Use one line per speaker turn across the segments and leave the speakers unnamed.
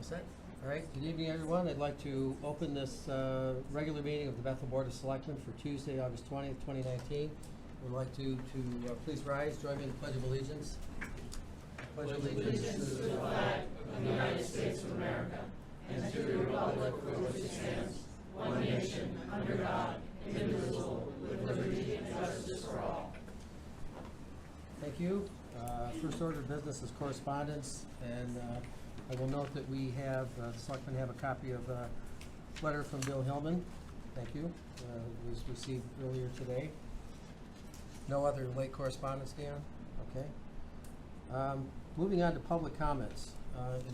All set? All right, good evening, everyone. I'd like to open this regular meeting of the Bethel Board of Selectmen for Tuesday, August 20th, 2019. We'd like to please rise, join me in the Pledge of Allegiance.
Pledge allegiance to the flag of the United States of America and to the republic for which it stands, one nation, under God, indivisible, with liberty and justice for all.
Thank you. First order of business is correspondence, and I will note that we have, the Selectmen have a copy of a letter from Bill Hillman. Thank you. It was received earlier today. No other late correspondence, Dan? Okay. Moving on to public comments. And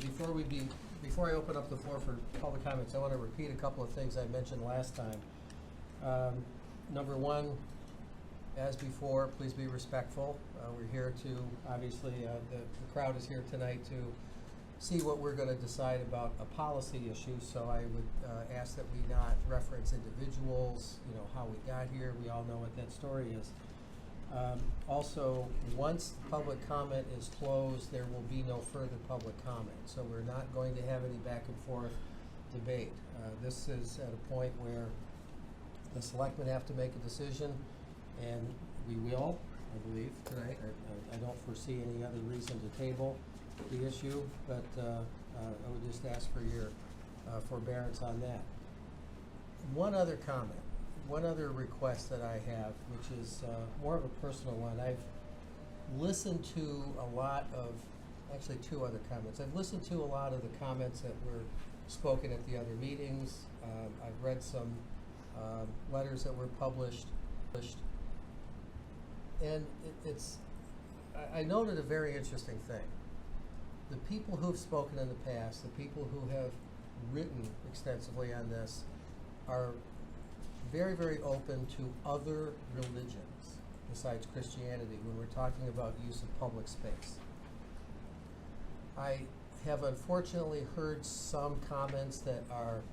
before I open up the floor for public comments, I want to repeat a couple of things I mentioned last time. Number one, as before, please be respectful. We're here to, obviously, the crowd is here tonight to see what we're going to decide about a policy issue, so I would ask that we not reference individuals, how we got here. We all know what that story is. Also, once public comment is closed, there will be no further public comment, so we're not going to have any back and forth debate. This is at a point where the Selectmen have to make a decision, and we will, I believe, tonight. I don't foresee any other reason to table the issue, but I would just ask for your forbearance on that. One other comment, one other request that I have, which is more of a personal one. I've listened to a lot of, actually two other comments. I've listened to a lot of the comments that were spoken at the other meetings. I've read some letters that were published. And I noted a very interesting thing. The people who've spoken in the past, the people who have written extensively on this, are very, very open to other religions besides Christianity when we're talking about use of public space. I have unfortunately heard some comments that are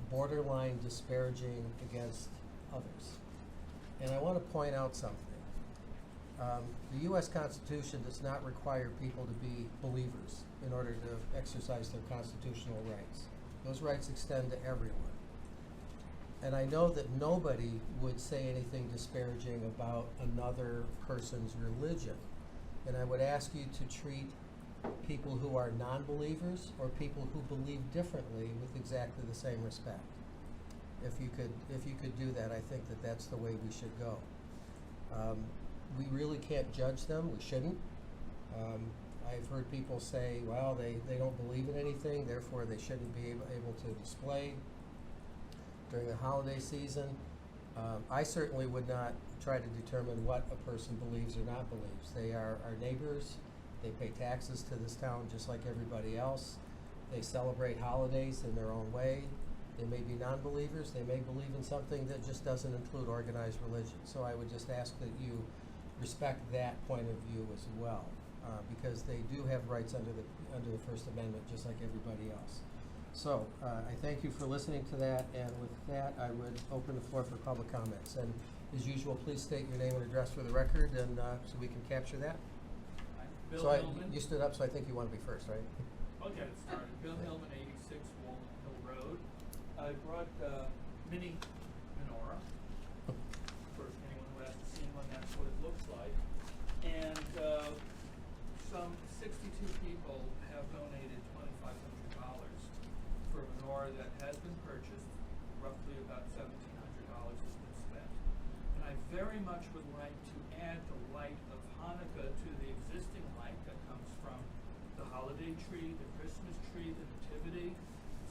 borderline disparaging against others. And I want to point out something. The U.S. Constitution does not require people to be believers in order to exercise their constitutional rights. Those rights extend to everyone. And I know that nobody would say anything disparaging about another person's religion. And I would ask you to treat people who are non-believers or people who believe differently with exactly the same respect. If you could do that, I think that that's the way we should go. We really can't judge them. We shouldn't. I've heard people say, well, they don't believe in anything, therefore they shouldn't be able to display during the holiday season. I certainly would not try to determine what a person believes or not believes. They are our neighbors. They pay taxes to this town just like everybody else. They celebrate holidays in their own way. They may be non-believers. They may believe in something that just doesn't include organized religion. So I would just ask that you respect that point of view as well, because they do have rights under the First Amendment just like everybody else. So I thank you for listening to that, and with that I would open the floor for public comments. And as usual, please state your name and address for the record, and so we can capture that.
Bill Hillman.
You stood up, so I think you want to be first, right?
I'll get it started. Bill Hillman, 86 Walnut Hill Road. I brought mini menorah. For anyone who hasn't seen one, that's what it looks like. And some 62 people have donated $2,500 for a menorah that has been purchased. Roughly about $1,700 has been spent. And I very much would like to add the light of Hanukkah to the existing light that comes from the holiday tree, the Christmas tree, the nativity.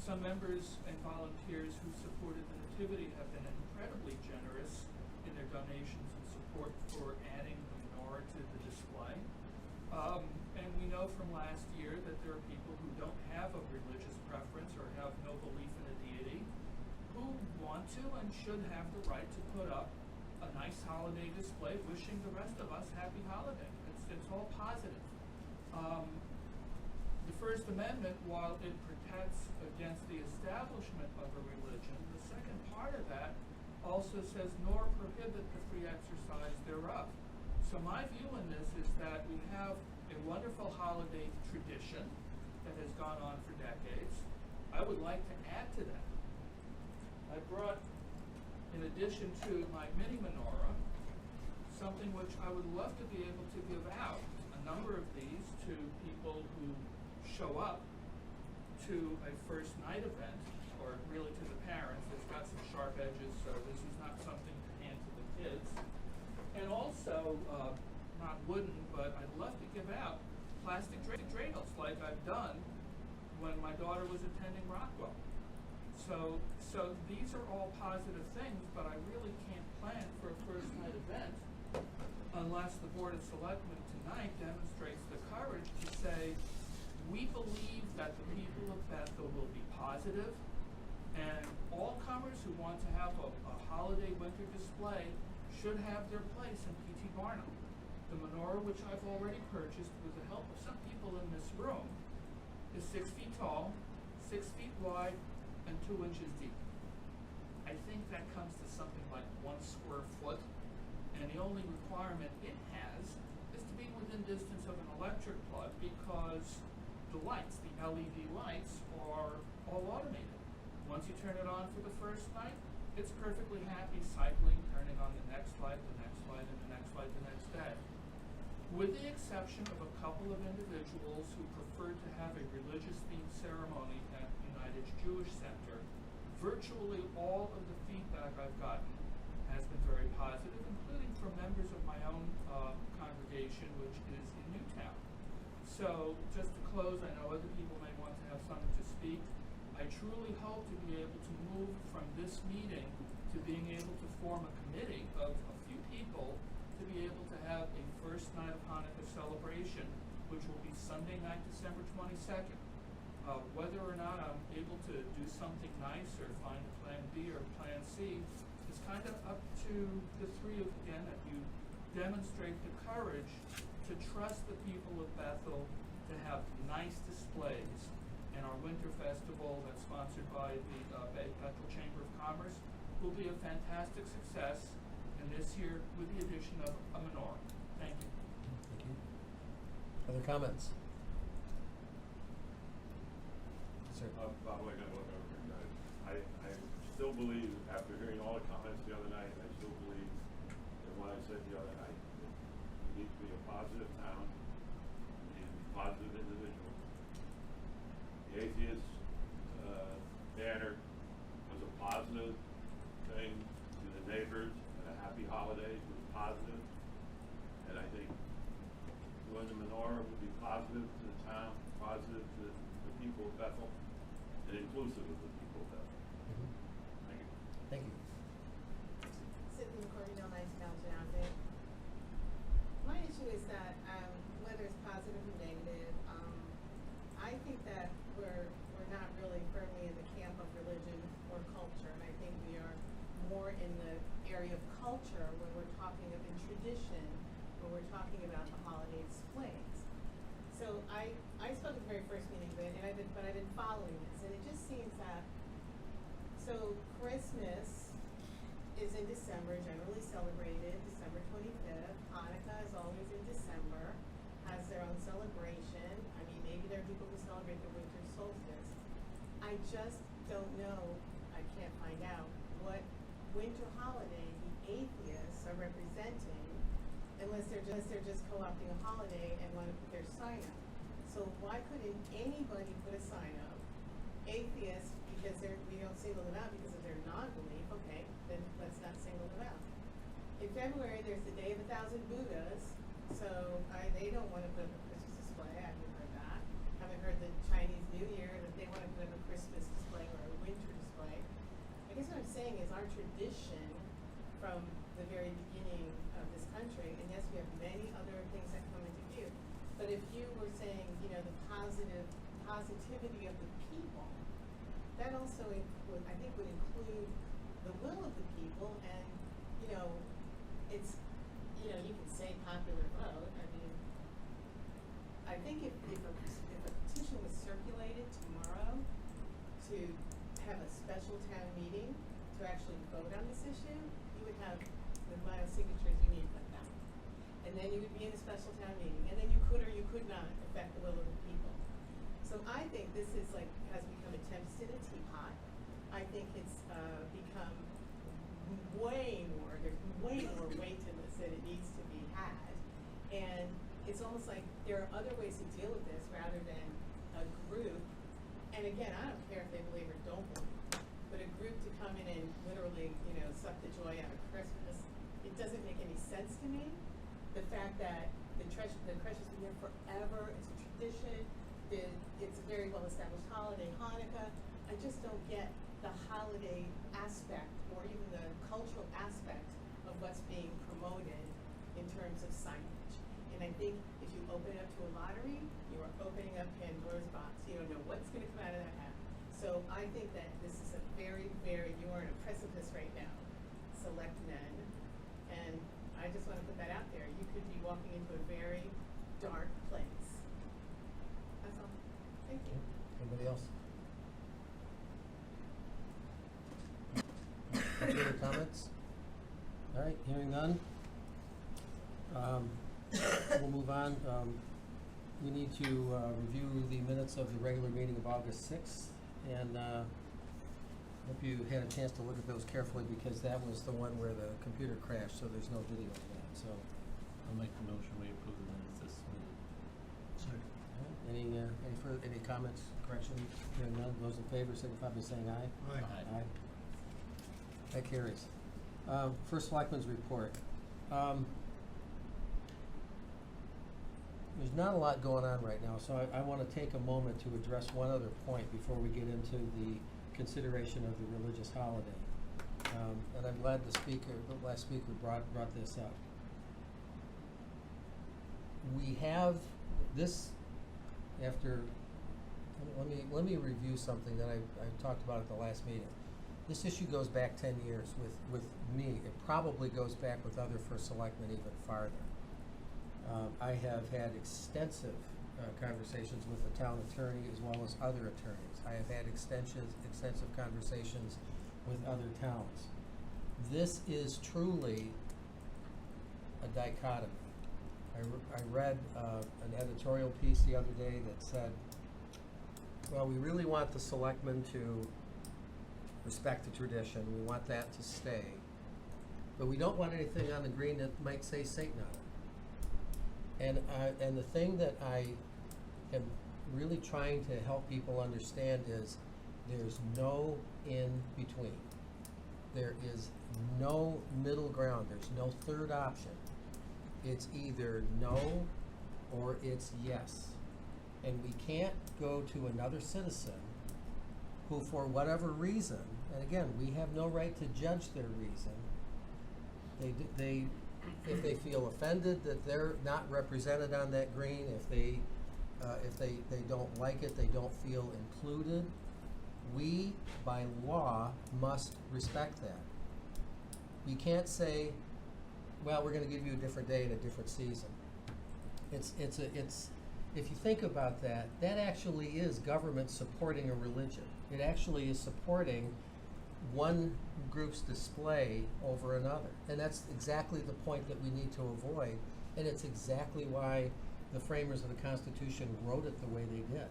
Some members and volunteers who supported the nativity have been incredibly generous in their donations and support for adding the menorah to the display. And we know from last year that there are people who don't have a religious preference or have no belief in a deity who want to and should have the right to put up a nice holiday display wishing the rest of us happy holiday. It's all positive. The First Amendment, while it protects against the establishment of a religion, the second part of that also says, nor prohibit the free exercise thereof. So my view in this is that we have a wonderful holiday tradition. that has gone on for decades. I would like to add to that. I brought, in addition to my mini menorah, something which I would love to be able to give out, a number of these to people who show up to a first night event, or really to the parents. It's got some sharp edges, so this is not something to hand to the kids. And also, not wooden, but I'd love to give out plastic dreidels like I've done when my daughter was attending Rockwell. So these are all positive things, but I really can't plan for a first night event unless the Board of Selectmen tonight demonstrates the courage to say, we believe that the people of Bethel will be positive, and all comers who want to have a holiday winter display should have their place in P.T. Barnum. The menorah, which I've already purchased with the help of some people in this room, is 6 feet tall, 6 feet wide, and 2 inches deep. I think that comes to something like 1 square foot, and the only requirement it has is to be within distance of an electric plug, because the lights, the LED lights, are all automated. Once you turn it on for the first night, it's perfectly happy cycling, turning on the next light, the next light, and the next light the next day. With the exception of a couple of individuals who preferred to have a religious-themed ceremony at United Jewish Center, virtually all of the feedback I've gotten has been very positive, including from members of my own congregation, which is in Newtown. So, just to close, I know other people may want to have something to speak. I truly hope to be able to move from this meeting to being able to form a committee of a few people to be able to have a first night of Hanukkah celebration, which will be Sunday night, December 22nd. Whether or not I'm able to do something nice or find a plan B or plan C is kind of up to the three of you, again, that you demonstrate the courage to trust the people of Bethel to have nice displays. And our winter festival that's sponsored by the Bethel Chamber of Commerce will be a fantastic success, and this year with the addition of a menorah. Thank you.
Thank you. Other comments? Sir.
By the way, I still believe, after hearing all the comments the other night, I still believe that what I said the other night, that we need to be a positive town, we need to be positive individuals. The atheist banner was a positive thing to the neighbors, and a happy holiday was positive. And I think doing the menorah would be positive to the town, positive to the people of Bethel, and inclusive of the people of Bethel.
Mhm.
Thank you.
Thank you.
Sydney Cordino, Nice Town, My issue is that whether it's positive or negative, I think that we're not really firmly in the camp of religion or culture, and I think we are more in the area of culture when we're talking of in tradition, when we're talking about the holiday displays. So I spoke at the very first meeting of it, and I've been following this, and it just seems that Christmas is in December, generally celebrated December 25th. Hanukkah is always in December, has their own celebration. I mean, maybe there are people who celebrate the winter solstice. I just don't know, I can't find out what winter holiday the atheists are representing, unless they're just co-opting a holiday and want to put their sign up. So why couldn't anybody put a sign up? Atheists, because we don't single them out because of their non-belief, okay, then let's not single them out. In February, there's the Day of 1,000 Buddhas, so they don't want to put up a Christmas display. I haven't heard that. Haven't heard the Chinese New Year that they want to put up a Christmas display or a winter display. I guess what I'm saying is our tradition from the very beginning of this country, and yes, we have many other things that come into view, but if you were saying, the positivity of the people, that also would include the will of the people, and, it's, you can say popular vote. I mean, I think if a petition was circulated tomorrow to have a special town meeting to actually vote on this issue, you would have the amount of signatures you need like that. And then you would be in a special town meeting, and then you could or you could not affect the will of the people. So So I think this is like, has become a tempest in a teapot. I think it's, become there's way more weight to this than it needs to be had. And it's almost like there are other ways to deal with this rather than a group. And again, I don't care if they believe or don't believe, but a group to come in and literally, suck the joy out of Christmas, it doesn't make any sense to me. The fact that the creche has been here forever, it's a tradition, it's a very well-established holiday, Hanukkah. I just don't get the holiday aspect or even the cultural aspect of what's being promoted in terms of signage. And I think if you open it up to a lottery, you are opening up Pandora's box. You don't know what's going to come out of that hat. So I think that this is a very, you are on a precipice right now, Selectmen. And I just want to put that out there. You could be walking into a very dark place. That's all. Thank you.
Anybody else? Any further comments? All right, hearing none. We'll move on. We need to review the minutes of the regular meeting of August 6th, and hope you had a chance to look at those carefully, because that was the one where the computer crashed, so there's no video of that, so.
I'll make the motion, we approve the minutes this minute.
All right, any comments, corrections? Hearing none, those in favor signify by saying aye.
Aye.
Aye. That carries. First Selectmen's report. There's not a lot going on right now, so I want to take a moment to address one other point before we get into the consideration of the religious holiday. And I'm glad the last speaker brought this up. We have this, after, let me review something that I talked about at the last meeting. This issue goes back 10 years with me. It probably goes back with other First Selectmen even farther. I have had extensive conversations with the town attorney as well as other attorneys. I have had extensive conversations with other towns. This is truly a dichotomy. I read an editorial piece the other day that said, well, we really want the selectmen to respect the tradition. We want that to stay. But we don't want anything on the green that might say Satan on it. And the thing that I am really trying to help people understand is there's no in between. There is no middle ground. There's no third option. It's either no or it's yes. And we can't go to another citizen who, for whatever reason, and again, we have no right to judge their reason, if they feel offended that they're not represented on that green, if they don't like it, they don't feel included, we, by law, must respect that. We can't say, well, we're going to give you a different day and a different season. It's if you think about that, that actually is government supporting a religion. It actually is supporting one group's display over another. And that's exactly the point that we need to avoid. And it's exactly why the framers of the Constitution wrote it the way they did.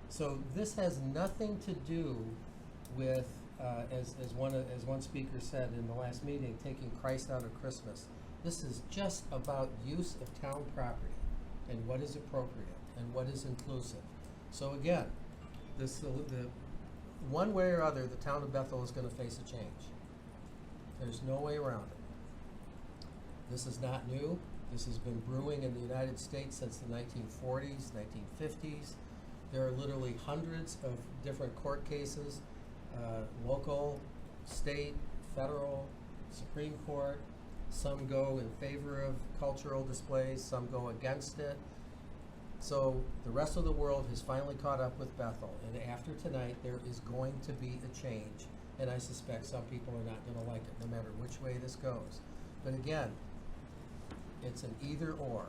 So this has nothing to do with, as one speaker said in the last meeting, taking Christ out of Christmas. This is just about use of town property and what is appropriate and what is inclusive. So again, the one way or other, the town of Bethel is going to face a change. There's no way around it. This is not new. This has been brewing in the United States since the 1940s, 1950s. There are literally hundreds of different court cases, local, state, federal, Supreme Court. Some go in favor of cultural displays, some go against it. So the rest of the world has finally caught up with Bethel, and after tonight there is going to be a change, and I suspect some people are not going to like it, no matter which way this goes. But again, it's an either or.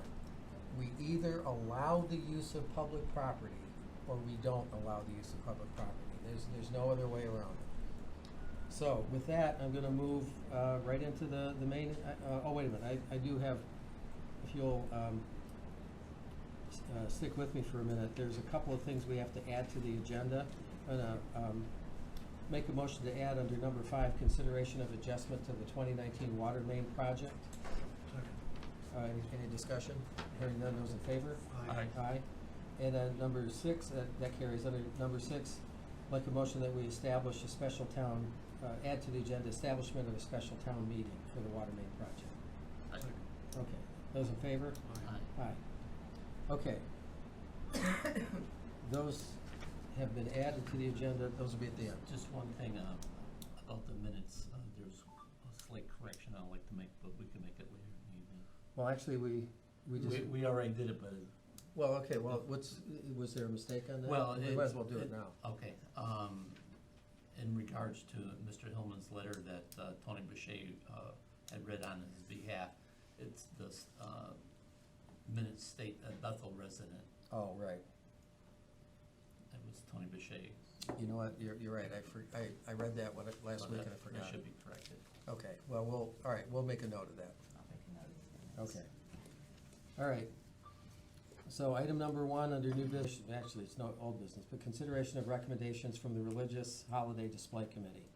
We either allow the use of public property, or we don't allow the use of public property. There's no other way around it. So with that, I'm going to move right into the main. Oh, wait a minute. I do have, if you'll stick with me for a minute. There's a couple of things we have to add to the agenda. I'm gonna make a motion to add under number 5, consideration of adjustment to the 2019 water main project. Any discussion? Hearing none, those in favor?
Aye.
Aye. And then number 6, that carries. Under number 6, like a motion that we establish a special town, add to the agenda, establishment of a special town meeting for the water main project. Okay, those in favor?
Aye.
Aye. Okay. Those have been added to the agenda, those will be at the end.
Just one thing about the minutes, there's a slight correction I'd like to make, but we can make it later in the evening.
Well, actually, we just.
We already did it, but.
Well, okay, well, was there a mistake on that?
Well,
We might as well do it now.
Okay, in regards to Mr. Hillman's letter that Tony Boucher had read on his behalf, it's the minutes state a Bethel resident.
Oh, right.
It was Tony Boucher.
You know what, you're right, I read that last week and I forgot.
That should be corrected.
Okay, well, all right, we'll make a note of that. Okay. All right. So item number 1 under new business, actually, it's no old business, but consideration of recommendations from the Religious Holiday Display Committee.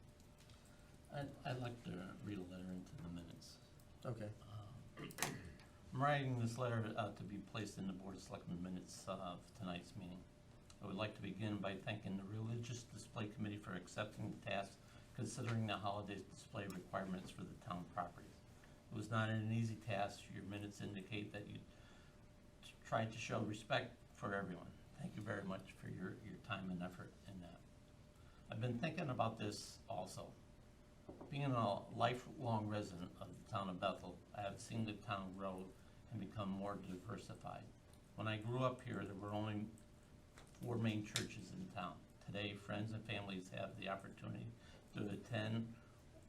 I'd like to read a letter into the minutes.
Okay.
I'm writing this letter to be placed in the Board of Selectmen minutes of tonight's meeting. I would like to begin by thanking the Religious Display Committee for accepting the task considering the holiday display requirements for the town properties. It was not an easy task. Your minutes indicate that you tried to show respect for everyone. Thank you very much for your time and effort in that. I've been thinking about this also. Being a lifelong resident of the town of Bethel, I have seen the town grow and become more diversified. When I grew up here, there were only 4 main churches in town. Today, friends and families have the opportunity to attend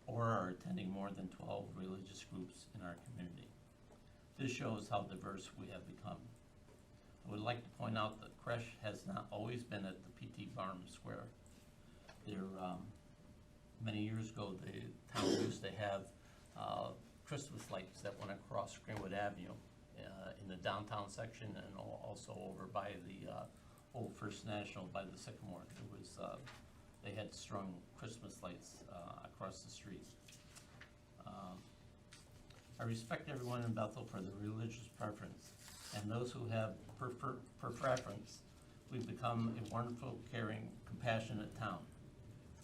or are attending more than 12 religious groups in our community. This shows how diverse we have become. I would like to point out that creche has not always been at the PT Barnum Square. There, many years ago, the town used to have Christmas lights that went across Greenwood Avenue in the downtown section and also over by the old First National by the Sycamore. It was, they had strung Christmas lights across the street. I respect everyone in Bethel for their religious preference, and those who have preference. We've become a wonderful, caring, compassionate town.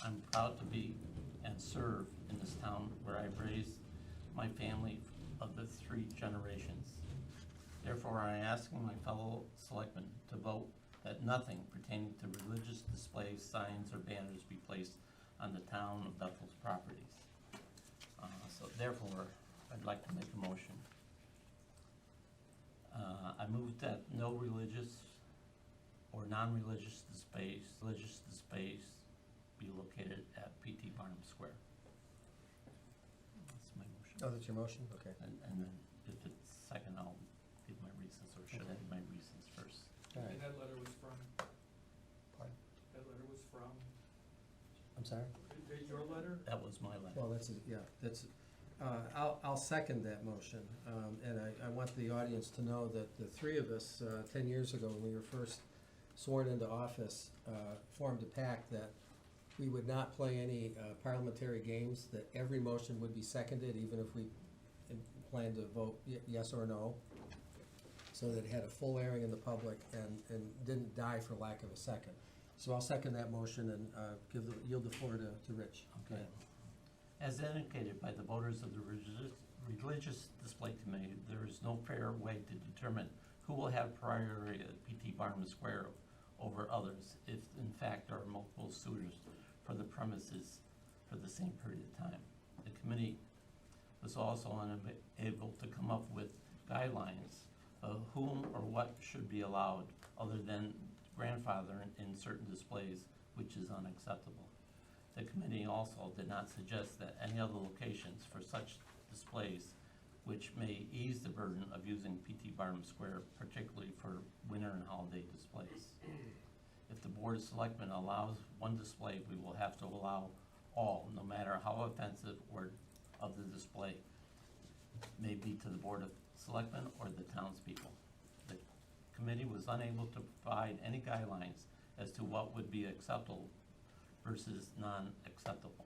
I'm proud to be and serve in this town where I've raised my family of the 3 generations. Therefore, I am asking my fellow selectmen to vote that nothing pertaining to religious displays, signs, or banners be placed on the town of Bethel's properties. So therefore, I'd like to make a motion. I move that no religious or non-religious displays be located at PT Barnum Square. That's my motion.
Oh, that's your motion? Okay.
And then if it's second, I'll give my reasons, or should I give my reasons first?
All right.
And that letter was from,
Pardon?
that letter was from,
I'm sorry?
your letter?
That was my letter.
Well, I'll second that motion, and I want the audience to know that the 3 of us, 10 years ago, when we were first sworn into office, formed a pact that we would not play any parliamentary games, that every motion would be seconded, even if we planned to vote yes or no, so that it had a full airing in the public and didn't die for lack of a second. So I'll second that motion and yield the floor to Rich.
Okay. As indicated by the voters of the Religious Display Committee, there is no fair way to determine who will have priority at PT Barnum Square over others if in fact there are multiple suitors for the premises for the same period of time. The committee was also unable to come up with guidelines of whom or what should be allowed other than grandfather in certain displays, which is unacceptable. The committee also did not suggest that any other locations for such displays which may ease the burden of using PT Barnum Square, particularly for winter and holiday displays. If the Board of Selectmen allows one display, we will have to allow all, no matter how offensive or of the display may be to the Board of Selectmen or the townspeople. The committee was unable to provide any guidelines as to what would be acceptable versus non-acceptable.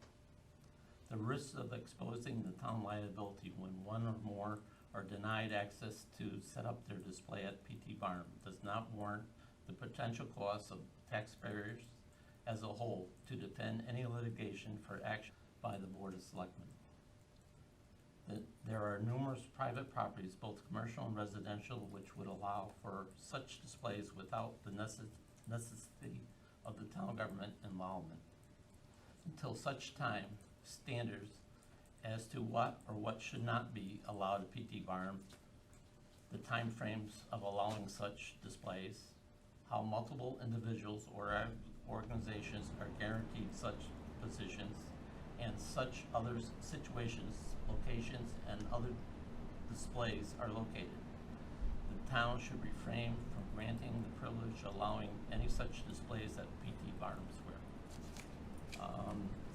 The risks of exposing the town liability when one or more are denied access to set up their display at PT Barnum does not warrant the potential costs of taxpayers as a whole to defend any litigation for action by the Board of Selectmen. There are numerous private properties, both commercial and residential, which would allow for such displays without the necessity of the town government involvement. Until such time, standards as to what or what should not be allowed at PT Barnum, the timeframes of allowing such displays, how multiple individuals or organizations are guaranteed such positions, and such other situations, locations, and other displays are located. The town should refrain from granting the privilege allowing any such displays at PT Barnum Square.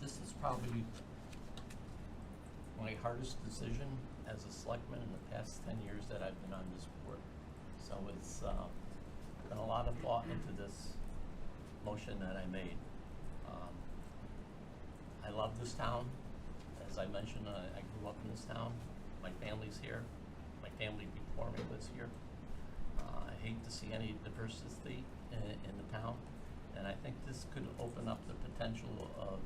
This is probably my hardest decision as a selectman in the past 10 years that I've been on this board. So it's been a lot of thought into this motion that I made. I love this town. As I mentioned, I grew up in this town. My family's here. My family before me lives here. I hate to see any diversity in the town, and I think this could open up the potential of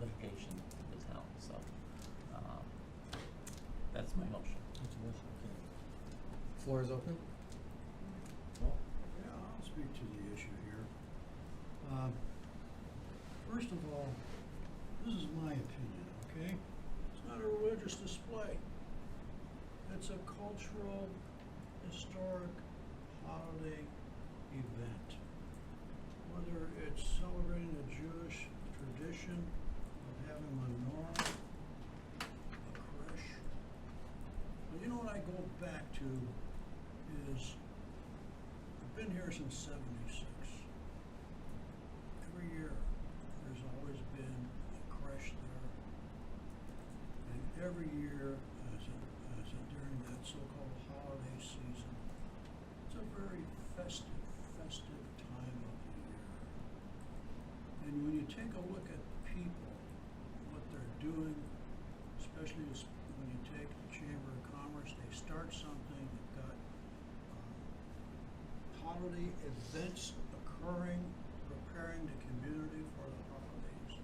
litigation in the town. So that's my motion.
That's a motion, okay. Floor is open.
Well, yeah, I'll speak to the issue here. First of all, this is my opinion, okay? It's not a religious display. It's a cultural, historic holiday event. Whether it's celebrating a Jewish tradition of having menorah, a creche. But you know what I go back to is, I've been here since '76. Every year, there's always been a creche there. And every year, during that so-called holiday season, it's a very festive time of the year. And when you take a look at people, what they're doing, especially when you take the Chamber of Commerce, they start something, they've got holiday events occurring, preparing the community for the holidays,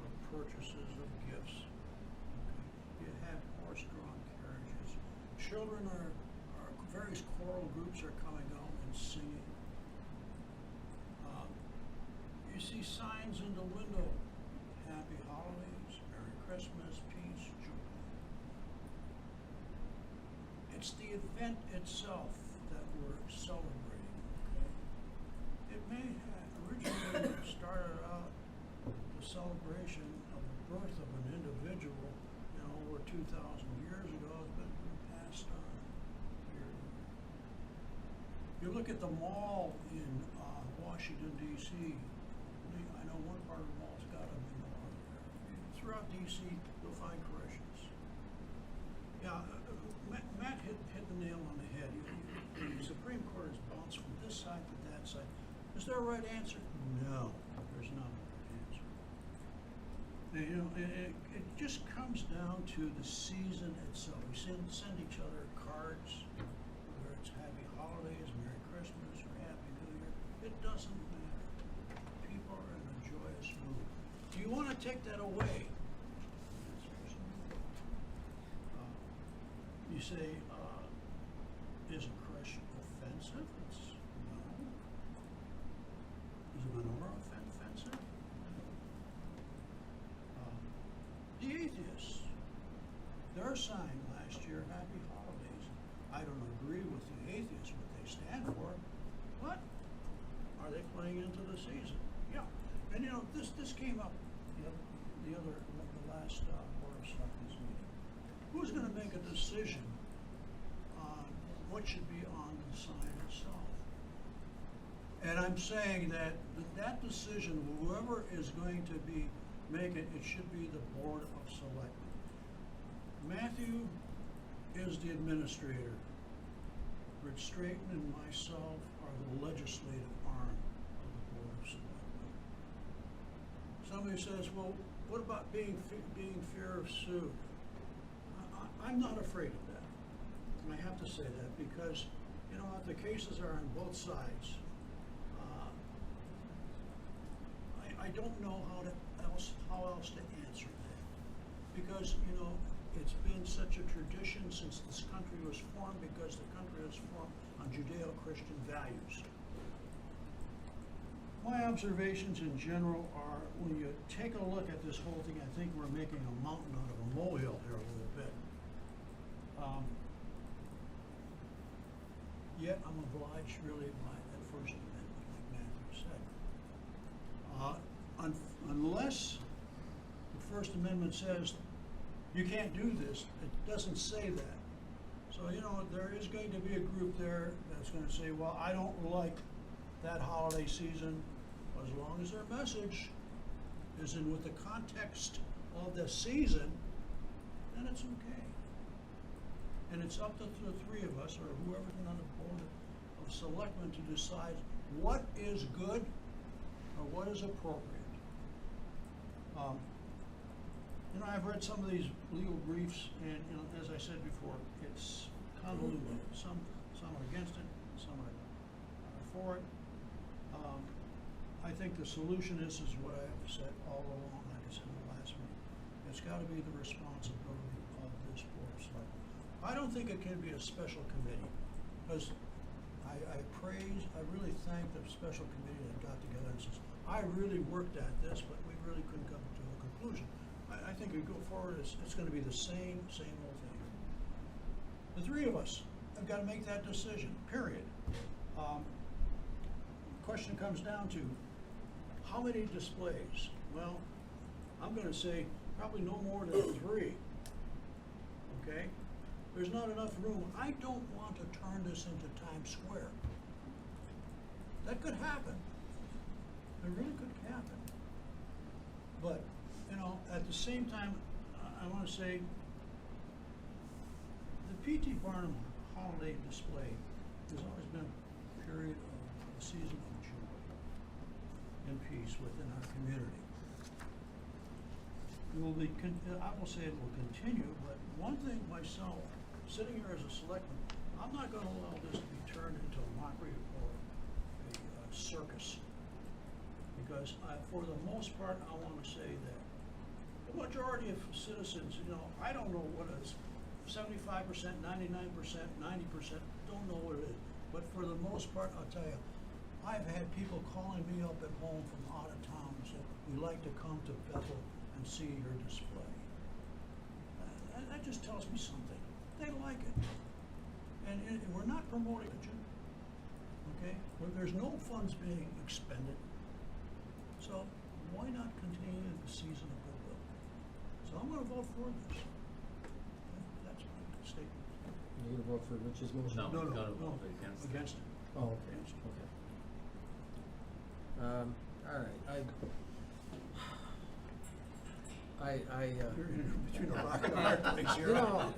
with purchases of gifts. Okay. You have horse-drawn carriages. Children various choral groups are coming out and singing. You see signs in the window, Happy Holidays, Merry Christmas, Peace, Joy. It's the event itself that we're celebrating, okay? It may have originally started out the celebration of the birth of an individual, over 2,000 years ago, but it's been passed on here. You look at the mall in Washington, D.C. I know one part of the mall's got a menorah there. Throughout D.C., you'll find creches. Yeah, Matt hit the nail on the head. The Supreme Court has bounced from this side to that side. Is there a right answer? No, there's not a right answer. And, it just comes down to the season itself. We send each other cards, whether it's Happy Holidays, Merry Christmas, or Happy New Year. It doesn't matter. People are in a joyous mood. Do you want to take that away? You say, is a creche offensive? No. Is a menorah offensive? The atheists, their sign last year, Happy Holidays. I don't agree with the atheists, what they stand for, but are they playing into the season? Yeah. And this came up the last Board of Selectmen's meeting. Who's going to make a decision on what should be on the sign itself? And I'm saying that that decision, whoever is going to make it, it should be the Board of Selectmen. Matthew is the administrator.
Rich Straighten and myself are the legislative arm of the Board of Selectmen. Somebody says, well, what about being fear of suit? I'm not afraid of that. And I have to say that because, you know, the cases are on both sides. I don't know how else to answer that. Because, you know, it's been such a tradition since this country was formed, because the country was formed on Judeo-Christian values. My observations in general are, when you take a look at this whole thing, I think we're making a mountain out of a molehill here a little bit. Yet I'm obliged really by that First Amendment, like Matthew said. Unless the First Amendment says you can't do this, it doesn't say that. So, you know, there is going to be a group there that's going to say, well, I don't like that holiday season. As long as their message is in with the context of the season, then it's okay. And it's up to the three of us, or whoever's on the Board of Selectmen, to decide what is good or what is appropriate. You know, I've read some of these legal briefs, and, you know, as I said before, it's convoluted. Some are against it, some are for it. I think the solution is what I have said all along, like I said in the last meeting. It's got to be the responsibility of this Board of Selectmen. I don't think it can be a special committee, because I really thank the special committee that got together and says, I really worked at this, but we really couldn't come to a conclusion. I think we go forward, it's going to be the same old thing. The three of us have got to make that decision, period. Question comes down to, how many displays? Well, I'm going to say probably no more than 3, okay? There's not enough room. I don't want to turn this into Times Square. That could happen. It really could happen. But, you know, at the same time, I want to say, the P.T. Barnum holiday display has always been a period of a season of joy and peace within our community. I will say it will continue, but one thing myself, sitting here as a selectman, I'm not going to allow this to be turned into a mockery or a circus. Because for the most part, I want to say that the majority of citizens, you know, I don't know what it is, 75%, 99%, 90%, don't know what it is. But for the most part, I'll tell you, I've had people calling me up at home from out of town and said, we'd like to come to Bethel and see your display. That just tells me something. They like it. And we're not promoting it, okay? There's no funds being expended. So why not continue the season of goodwill? So I'm going to vote for this. That's my statement.
You're going to vote for Rich's motion?
No.
No,
Gotta vote against it.
against it.
Oh, okay,
Against it.
okay. All right,
You're in between a rock and a hard place here.
you know,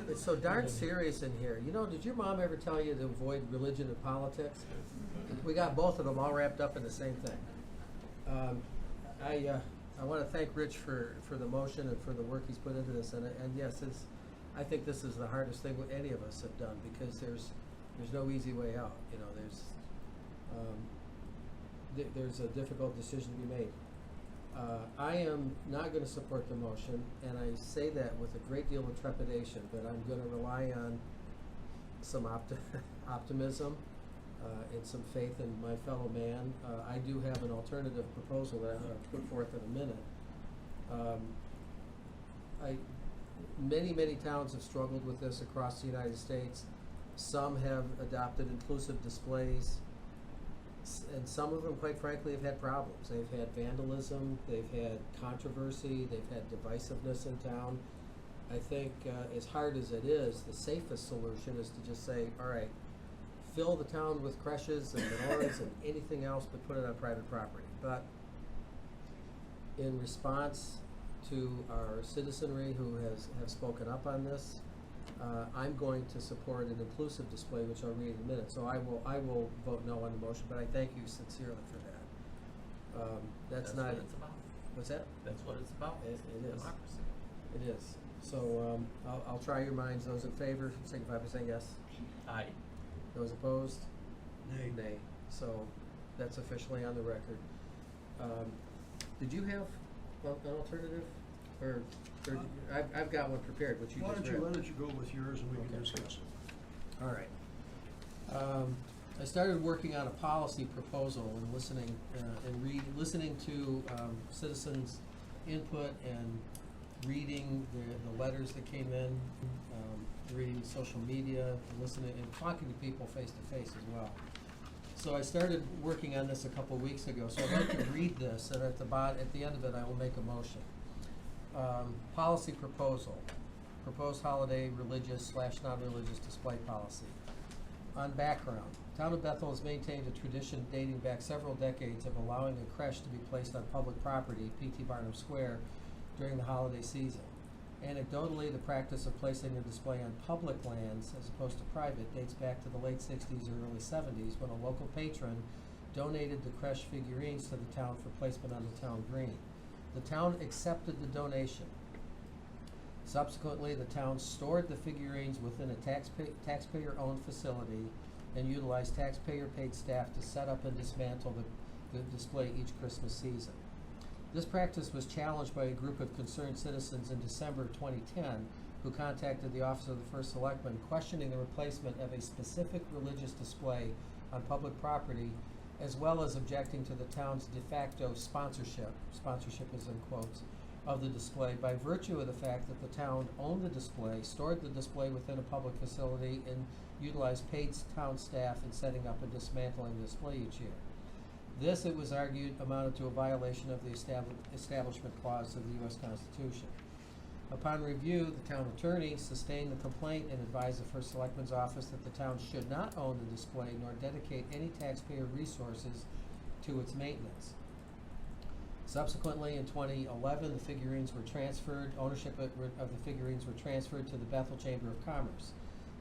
it's so darn serious in here. You know, did your mom ever tell you to avoid religion and politics? We got both of them all wrapped up in the same thing. I want to thank Rich for the motion and for the work he's put into this. And yes, I think this is the hardest thing any of us have done, because there's no easy way out. You know, there's a difficult decision to be made. I am not going to support the motion, and I say that with a great deal of trepidation, but I'm going to rely on some optimism and some faith in my fellow man. I do have an alternative proposal that I'm going to put forth in a minute. Many towns have struggled with this across the United States. Some have adopted inclusive displays, and some of them, quite frankly, have had problems. They've had vandalism, they've had controversy, they've had divisiveness in town. I think as hard as it is, the safest solution is to just say, all right, fill the town with creches and menorahs and anything else, but put it on private property. But in response to our citizenry who have spoken up on this, I'm going to support an inclusive display, which I'll read in a minute. So I will vote no on the motion, but I thank you sincerely for that. That's not.
what it's about.
What's that?
That's what it's about.
It is.
Democracy.
It is. So I'll try your minds. Those in favor, signify by saying yes.
Aye.
Those opposed?
Nay.
Nay. So that's officially on the record. Did you have an alternative? Or I've got one prepared, which you
Why
just
don't you,
read.
why don't you go with yours and we can
Okay.
discuss it?
All right. I started working on a policy proposal and listening listening to citizens' input and reading the letters that came in, reading social media, listening and talking to people face to face as well. So I started working on this a couple weeks ago. So I'd like to read this, and at the end of it, I will make a motion. Policy proposal. Proposed holiday religious / non-religious display policy. On background, Town of Bethel has maintained a tradition dating back several decades of allowing a creche to be placed on public property, P.T. Barnum Square, during the holiday season. Anecdotally, the practice of placing a display on public lands as opposed to private dates back to the late 60s or early 70s when a local patron donated the creche figurines to the town for placement on the town green. The town accepted the donation. Subsequently, the town stored the figurines within a taxpayer-owned facility and utilized taxpayer-paid staff to set up and dismantle the display each Christmas season. This practice was challenged by a group of concerned citizens in December 2010 who contacted the Office of the First Selectman questioning the replacement of a specific religious display on public property, as well as objecting to the town's de facto sponsorship is in quotes, of the display by virtue of the fact that the town owned the display, stored the display within a public facility, and utilized paid town staff in setting up and dismantling the display each year. This, it was argued, amounted to a violation of the Establishment Clause of the U.S. Constitution. Upon review, the town attorney sustained the complaint and advised the First Selectman's office that the town should not own the display nor dedicate any taxpayer resources to its maintenance. Subsequently, in 2011, the figurines were transferred, ownership of the figurines were transferred to the Bethel Chamber of Commerce.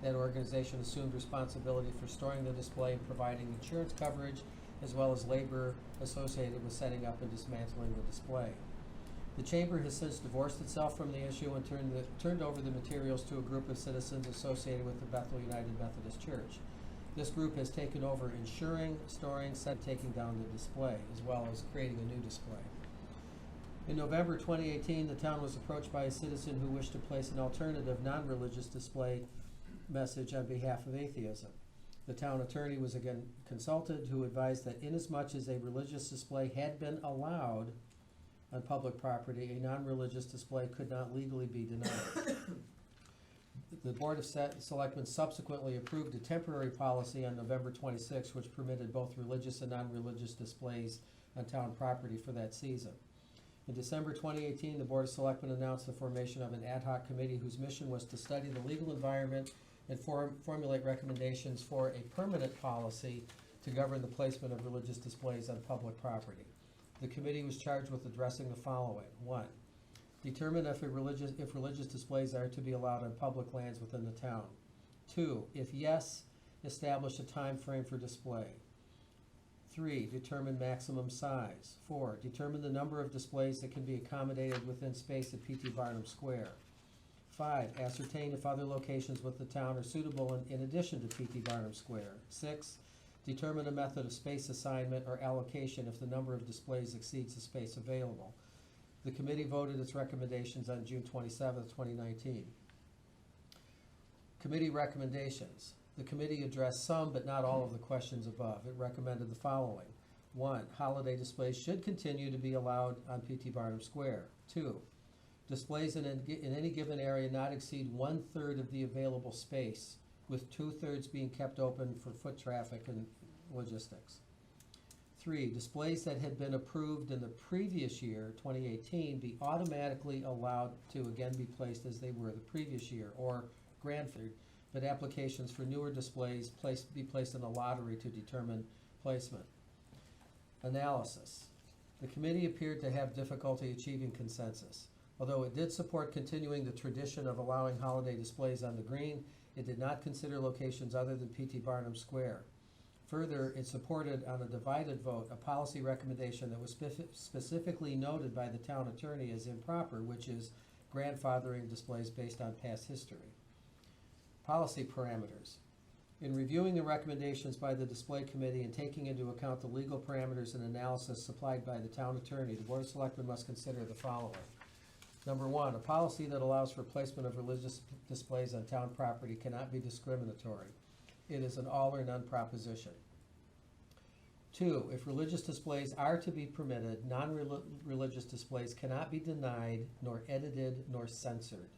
That organization assumed responsibility for storing the display and providing insurance coverage, as well as labor associated with setting up and dismantling the display. The Chamber has since divorced itself from the issue and turned over the materials to a group of citizens associated with the Bethel United Methodist Church. This group has taken over insuring, storing, taking down the display, as well as creating a new display. In November 2018, the town was approached by a citizen who wished to place an alternative non-religious display message on behalf of atheism. The town attorney was again consulted, who advised that inasmuch as a religious display had been allowed on public property, a non-religious display could not legally be denied. The Board of Selectmen subsequently approved a temporary policy on November 26, which permitted both religious and non-religious displays on town property for that season. In December 2018, the Board of Selectmen announced the formation of an ad hoc committee whose mission was to study the legal environment and formulate recommendations for a permanent policy to govern the placement of religious displays on public property. The committee was charged with addressing the following. 1. Determine if religious displays are to be allowed on public lands within the town. 2. If yes, establish a time frame for display. 3. Determine maximum size. 4. Determine the number of displays that can be accommodated within space at P.T. Barnum Square. 5. Ascertain if other locations with the town are suitable in addition to P.T. Barnum Square. 6. Determine a method of space assignment or allocation if the number of displays exceeds the space available. The committee voted its recommendations on June 27, 2019. Committee recommendations. The committee addressed some but not all of the questions above. It recommended the following. 1. Holiday displays should continue to be allowed on P.T. Barnum Square. 2. Displays in any given area not exceed 1/3 of the available space, with 2/3 being kept open for foot traffic and logistics. 3. Displays that had been approved in the previous year, 2018, be automatically allowed to again be placed as they were the previous year, or grandfathered, but applications for newer displays be placed in a lottery to determine placement. Analysis. The committee appeared to have difficulty achieving consensus. Although it did support continuing the tradition of allowing holiday displays on the green, it did not consider locations other than P.T. Barnum Square. Further, it supported on a divided vote a policy recommendation that was specifically noted by the town attorney as improper, which is grandfathering displays based on past history. Policy parameters. In reviewing the recommendations by the display committee and taking into account the legal parameters and analysis supplied by the town attorney, the Board of Selectmen must consider the following. Number one, a policy that allows for placement of religious displays on town property cannot be discriminatory. It is an all or none proposition. Two, if religious displays are to be permitted, non-religious displays cannot be denied, nor edited, nor censored.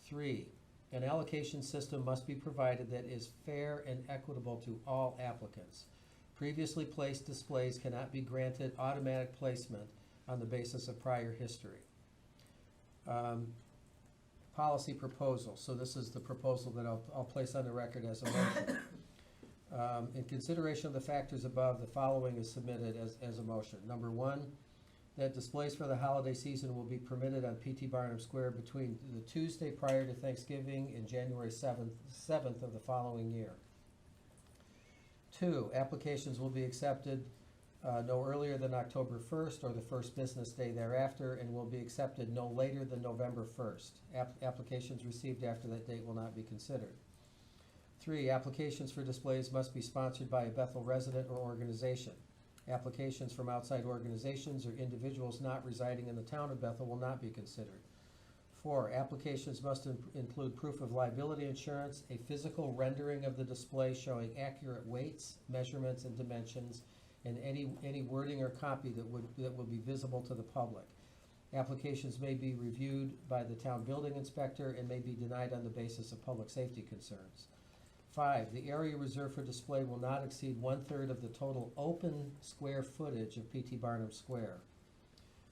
Three, an allocation system must be provided that is fair and equitable to all applicants. Previously placed displays cannot be granted automatic placement on the basis of prior history. Policy proposal. So this is the proposal that I'll place on the record as a motion. In consideration of the factors above, the following is submitted as a motion. Number one, that displays for the holiday season will be permitted on P.T. Barnum Square between the Tuesday prior to Thanksgiving and January 7th of the following year. Two, applications will be accepted no earlier than October 1st or the first business day thereafter, and will be accepted no later than November 1st. Applications received after that date will not be considered. Three, applications for displays must be sponsored by a Bethel resident or organization. Applications from outside organizations or individuals not residing in the town of Bethel will not be considered. Four, applications must include proof of liability insurance, a physical rendering of the display showing accurate weights, measurements, and dimensions, and any wording or copy that will be visible to the public. Applications may be reviewed by the town building inspector and may be denied on the basis of public safety concerns. Five, the area reserved for display will not exceed 1/3 of the total open square footage of P.T. Barnum Square.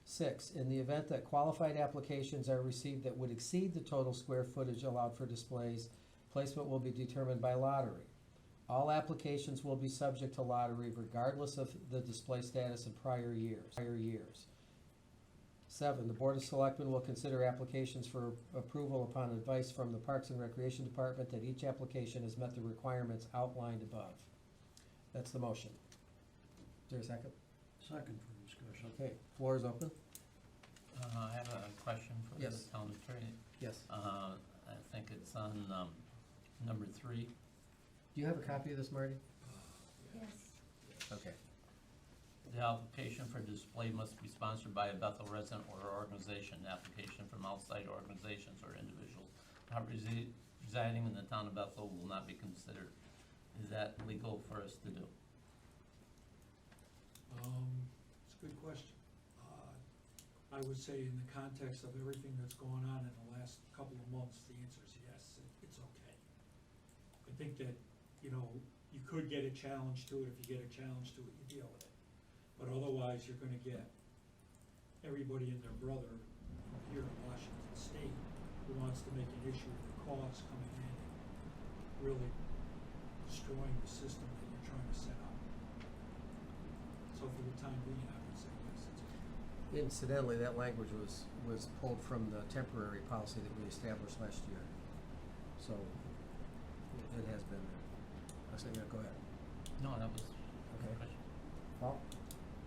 Six, in the event that qualified applications are received that would exceed the total square footage allowed for displays, placement will be determined by lottery. All applications will be subject to lottery regardless of the display status in prior years. Seven, the Board of Selectmen will consider applications for approval upon advice from the Parks and Recreation Department that each application has met the requirements outlined above. That's the motion. Is there a second?
Second for discussion.
Okay, floor is open.
I have a question for the
Yes.
town attorney.
Yes.
I think it's on, number 3.
Do you have a copy of this, Marty?
Yes.
Okay.
The application for display must be sponsored by a Bethel resident or organization. Application from outside organizations or individuals not residing in the town of Bethel will not be considered. Is that legal for us to do?
It's a good question. I would say in the context of everything that's gone on in the last couple of months, the answer is yes, it's okay. I think that, you know, you could get a challenge to it. If you get a challenge to it, you deal with it. But otherwise, you're gonna get everybody and their brother from here in Washington State who wants to make an issue of the cost coming in and really destroying the system that you're trying to set up. So for the time being, I would say yes, it's okay.
Incidentally, that language was pulled from the temporary policy that we established last year. So it has been there. I was saying, go ahead.
No, that was
Okay.
a question.
Paul?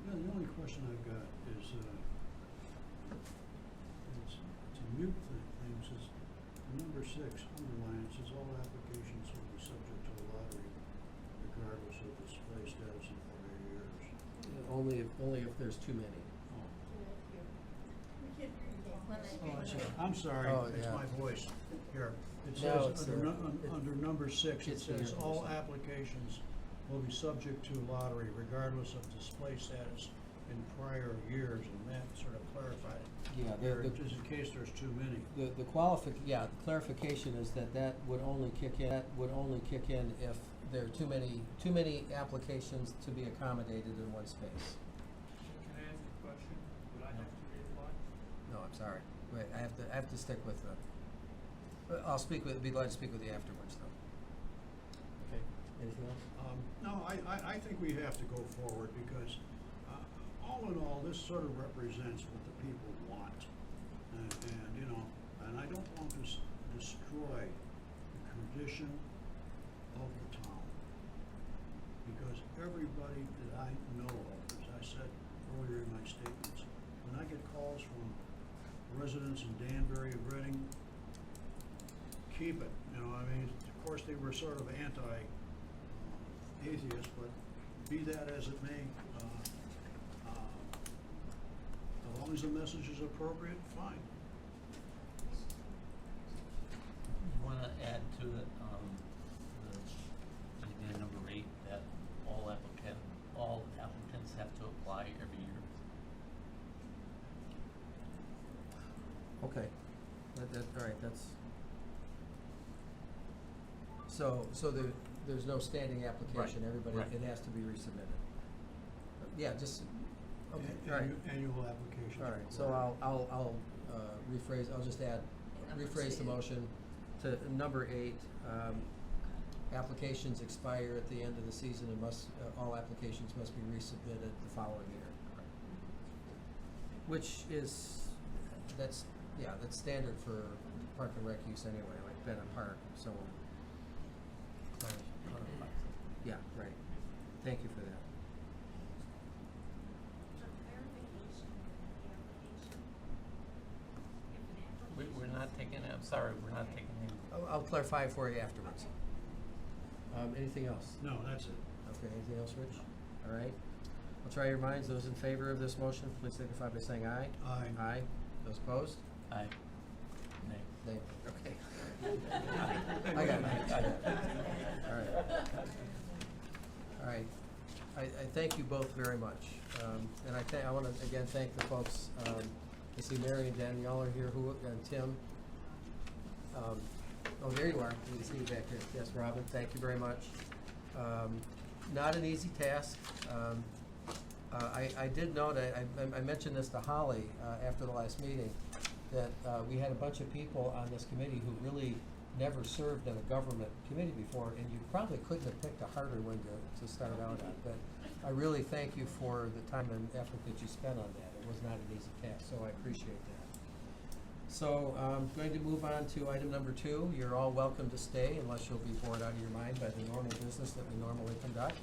Yeah, the only question I've got is, it's a mute thing, says, number 6, underline, it says all applications will be subject to a lottery regardless of display status in prior years.
Only if there's too many.
Oh,
We can't hear you.
I see. I'm sorry,
Oh,
it's
yeah.
my voice. Here, it
No,
says,
it's
under number 6, it
it's the
says
year
all
percent.
applications will be subject to lottery regardless of display status in prior years, and that sort of clarified it.
Yeah,
Here, just in case there's too many.
the clarification is that would only kick in if there are too many applications to be accommodated in one space.
Can I ask a question? Would I have to read the line?
No, I'm sorry. Wait, I have to stick with the, be glad to speak with you afterwards, though. Okay, anything else?
No, I think we have to go forward because, all in all, this sort of represents what the people want. And, you know, and I don't want to destroy the tradition of the town. Because everybody that I know of, as I said earlier in my statements, when I get calls from residents in Danbury and Reading, keep it, you know, I mean, of course, they were sort of anti-atheist, but be that as it may, as long as the message is appropriate, fine.
You wanna add to it, the idea number 8, that all applicants have to apply every year?
Okay, all right, that's, so there's no standing application,
Right,
everybody,
right.
it has to be resubmitted. Yeah, just, okay, all right.
Annual application.
All right, so I'll rephrase, I'll just add, rephrase the motion to number 8. Applications expire at the end of the season and all applications must be resubmitted the following year. Which is, that's standard for park and rec use anyway, like Benham Park and so on. Yeah, right. Thank you for that.
We're not taking, I'm sorry, we're not taking any.
I'll clarify for you afterwards. Anything else?
No, that's it.
Okay, anything else, Rich? All right. I'll try your minds. Those in favor of this motion, please signify by saying aye.
Aye.
Aye. Those opposed?
Aye. Nay.
Nay. Okay. I got it. All right. All right. I thank you both very much. And I want to again thank the folks. I see Mary and Danielle are here, and Tim. Oh, there you are. We can see you back here. Yes, Robin, thank you very much. Not an easy task. I did note, I mentioned this to Holly after the last meeting, that we had a bunch of people on this committee who really never served in a government committee before, and you probably couldn't have picked a harder one to start out on. But I really thank you for the time and effort that you spent on that. It was not an easy task, so I appreciate that. So I'm going to move on to item number 2. You're all welcome to stay unless you'll be bored out of your mind by the normal business that we normally conduct.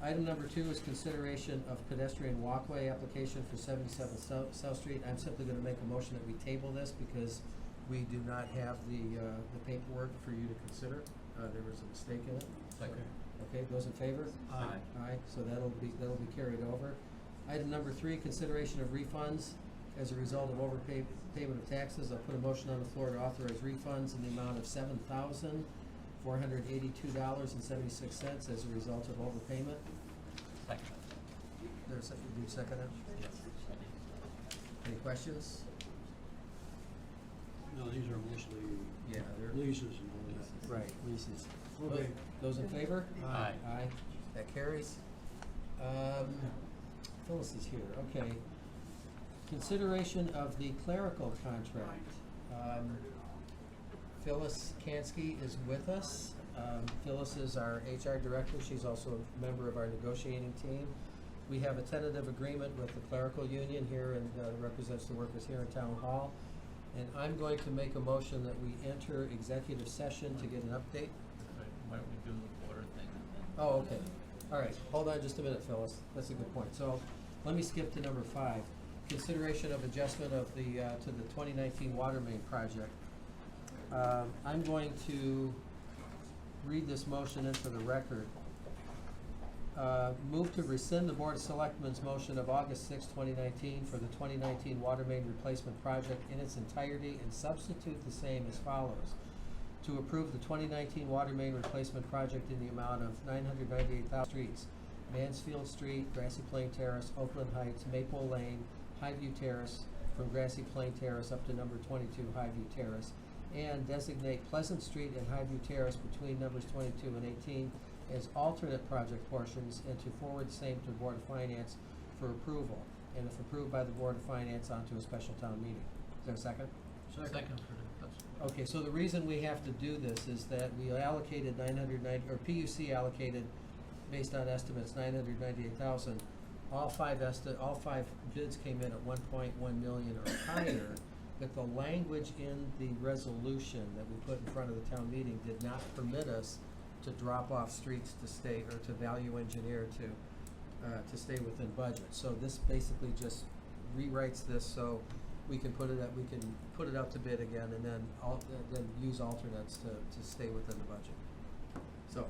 Item number 2 is consideration of pedestrian walkway application for 77 South Street. I'm simply going to make a motion that we table this because we do not have the paperwork for you to consider. There was a mistake in it.
Second.
Okay, those in favor?
Aye.
Aye, so that'll be carried over. Item number 3, consideration of refunds as a result of overpayment of taxes. I'll put a motion on the floor to authorize refunds in the amount of $7,482.76 as a result of overpayment.
Second.
There's, do you second it?
Yes.
Any questions?
No, these are mostly
Yeah, they're
leases and all that.
right, leases.
Okay.
Those in favor?
Aye.
Aye, that carries. Phyllis is here, okay. Consideration of the clerical contract. Phyllis Kansky is with us. Phyllis is our HR director. She's also a member of our negotiating team. We have a tentative agreement with the clerical union here and represents the workers here in Town Hall. And I'm going to make a motion that we enter executive session to get an update.
Why don't we do the water thing and then?
Oh, okay. All right, hold on just a minute, Phyllis. That's a good point. So let me skip to number 5. Consideration of adjustment of the, to the 2019 water main project. I'm going to read this motion into the record. Move to rescind the Board of Selectmen's motion of August 6, 2019 for the 2019 water main replacement project in its entirety and substitute the same as follows. To approve the 2019 water main replacement project in the amount of $998,000 streets: Mansfield Street, Grassy Plain Terrace, Oakland Heights, Maple Lane, Highview Terrace, from Grassy Plain Terrace up to number 22 Highview Terrace, and designate Pleasant Street and Highview Terrace between numbers 22 and 18 as alternate project portions, and to forward same to the Board of Finance for approval, and if approved by the Board of Finance, onto a special town meeting. Is there a second?
Second for the,
Okay, so the reason we have to do this is that we allocated PUC allocated, based on estimates, $998,000. all five bids came in at 1.1 million or higher, but the language in the resolution that we put in front of the town meeting did not permit us to drop off streets to stay, or to value engineer to stay within budget. So this basically just rewrites this so we can put it up to bid again, and then use alternates to stay within the budget. So,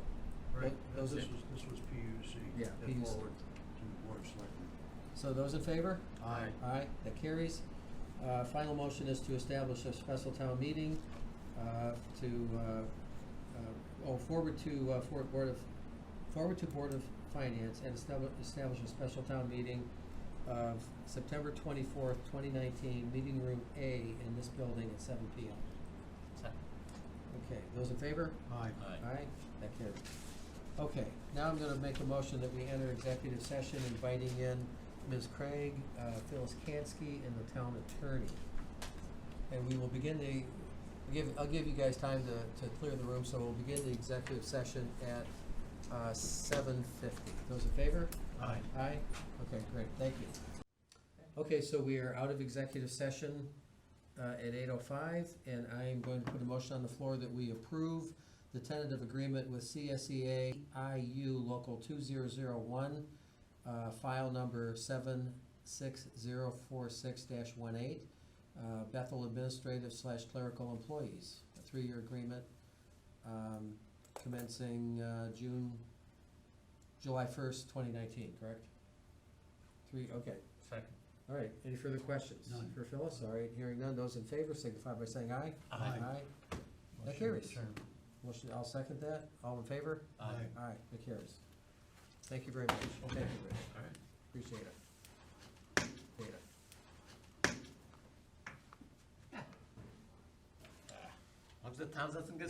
Right,
those
this
are,
was PUC.
Yeah,
and
PUC.
forward to the Board of Selectmen.
so those in favor?
Aye.
Aye, that carries. Final motion is to establish a special town meeting, forward to Board of Finance and establish a special town meeting of September 24th, 2019, meeting room A in this building at 7 PM.
Second.
Okay, those in favor?
Aye.
Aye, that carries. Okay, now I'm gonna make a motion that we enter executive session, inviting in Ms. Craig, Phyllis Kansky, and the town attorney. And we will begin I'll give you guys time to clear the room, so we'll begin the executive session at 7:50. Those in favor?
Aye.
Aye? Okay, great, thank you. Okay, so we are out of executive session at 8:05, and I am going to put a motion on the floor that we approve the tentative agreement with CSEA IU Local 2001, file number 76046-18, Bethel Administrative / Clerical Employees, a 3-year agreement commencing July 1st, 2019, correct? Okay.
Second.
All right, any further questions?
None.
For Phyllis? All right, hearing none, those in favor signify by saying aye.
Aye.
That
Motion
carries.
adjourned.
Motion, I'll second that. All in favor?
Aye.
Aye, that carries. Thank you very much. Thank you, Rich.
All right.
Appreciate it. Appreciate it.
As long as the town doesn't get